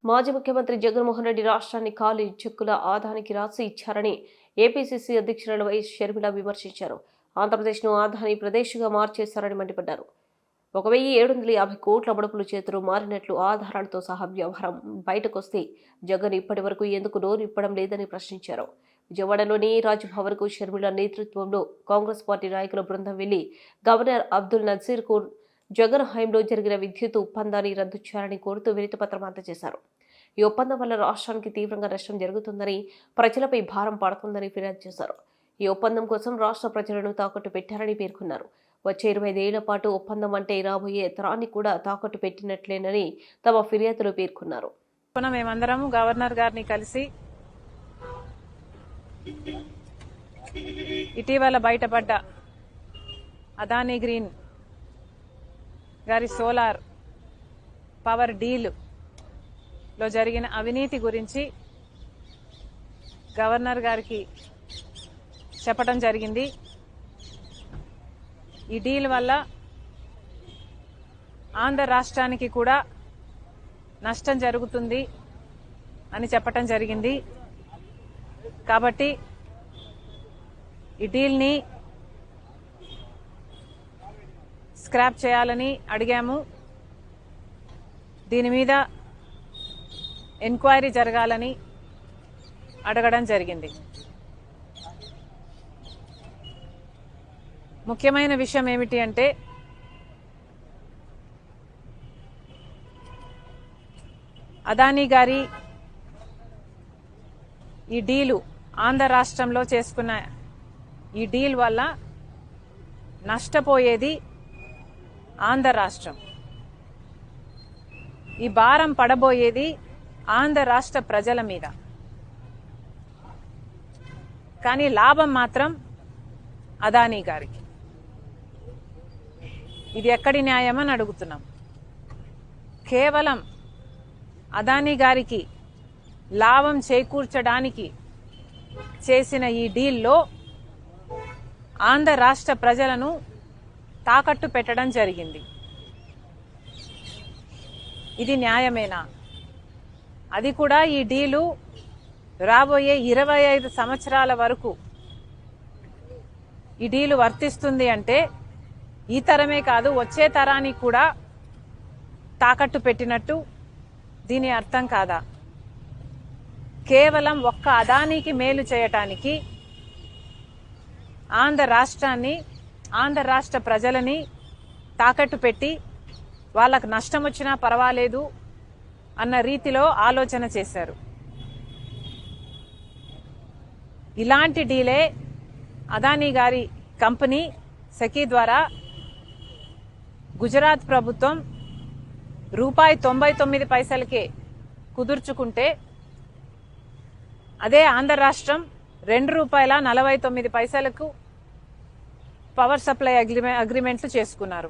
మాజీ ముఖ్యమంత్రి జగన్మోహన్ రెడ్డి రాష్ట్రాన్ని ఖాళీ చెక్కుల ఆదానికి రాసి ఇచ్చారని ఏపీసీసీ అధ్యక్షురాలు వైఎస్ షర్మిల విమర్శించారు. ఆంధ్రప్రదేశ్ను ఆదాని ప్రదేశ్గా మార్చేశారని మండిపడ్డారు. 1750 కోట్ల ముడుపులు చేతులు మారినట్లు ఆధారాలతో సహా వ్యవహారం బయటకొస్తే జగన్ ఇప్పటి వరకు ఎందుకు నోరు ఇప్పడం లేదని ప్రశ్నించారు. విజయవాడలోని రాజ్భవన్కు షర్మిల నేతృత్వంలో కాంగ్రెస్ పార్టీ నాయకుల బృందం వెళ్లి గవర్నర్ అబ్దుల్ నజీర్కు జగన్ హయాంలో జరిగిన విద్యుత్ ఒప్పందాన్ని రద్దు చేయాలని కోరుతూ వినతిపత్రం అందజేశారు. ఈ ఒప్పందం వల్ల రాష్ట్రానికి తీవ్రంగా నష్టం జరుగుతుందని, ప్రజలపై భారం పడుతుందని ఫిర్యాదు చేశారు. ఈ ఒప్పందం కోసం రాష్ట్ర ప్రజలను తాకట్టు పెట్టారని పేర్కొన్నారు. వచ్చే 25 ఏళ్ల పాటు ఒప్పందం అంటే రాబోయే తరాన్ని కూడా తాకట్టు పెట్టినట్లేనని తమ ఫిర్యాదులో పేర్కొన్నారు. మేమందరం గవర్నర్ గారిని కలిసి ఇటీవల బయటపడ్డ అదానీ గ్రీన్ గారి సోలార్ పవర్ డీల్ లో జరిగిన అవినీతి గురించి గవర్నర్ గారికి చెప్పడం జరిగింది. ఈ డీల్ వల్ల ఆంధ్ర రాష్ట్రానికి కూడా నష్టం జరుగుతుంది అని చెప్పడం జరిగింది. కాబట్టి ఈ డీల్ని స్క్రాప్ చేయాలని అడిగాము. దీని మీద ఎంక్వైరీ జరగాలని అడగడం జరిగింది. ముఖ్యమైన విషయం ఏమిటి అంటే అదానీ గారి ఈ డీలు ఆంధ్ర రాష్ట్రంలో చేసుకున్న ఈ డీల్ వల్ల నష్టపోయేది ఆంధ్ర రాష్ట్రం. ఈ భారం పడబోయేది ఆంధ్ర రాష్ట్ర ప్రజల మీద. కానీ లాభం మాత్రం అదానీ గారికి. ఇది ఎక్కడి న్యాయమని అడుగుతున్నాం. కేవలం అదానీ గారికి లాభం చేకూర్చడానికి చేసిన ఈ డీల్లో ఆంధ్ర రాష్ట్ర ప్రజలను తాకట్టు పెట్టడం జరిగింది. ఇది న్యాయమేనా? అది కూడా ఈ డీలు రాబోయే 25 సంవత్సరాల వరకు ఈ డీలు వర్తిస్తుంది అంటే ఈ తరమే కాదు వచ్చే తరానికి కూడా తాకట్టు పెట్టినట్టు దీని అర్థం కాదా? కేవలం ఒక్క అదానీకి మేలు చేయటానికి ఆంధ్ర రాష్ట్రాన్ని, ఆంధ్ర రాష్ట్ర ప్రజలని తాకట్టు పెట్టి వాళ్ళకు నష్టం వచ్చినా పర్వాలేదు అన్న రీతిలో ఆలోచన చేశారు. ఇలాంటి డీలే అదానీ గారి కంపెనీ సెకీ ద్వారా గుజరాత్ ప్రభుత్వం ₹99 కుదుర్చుకుంటే అదే ఆంధ్ర రాష్ట్రం ₹2.49 పవర్ సప్లై అగ్రిమెంట్లు చేసుకున్నారు.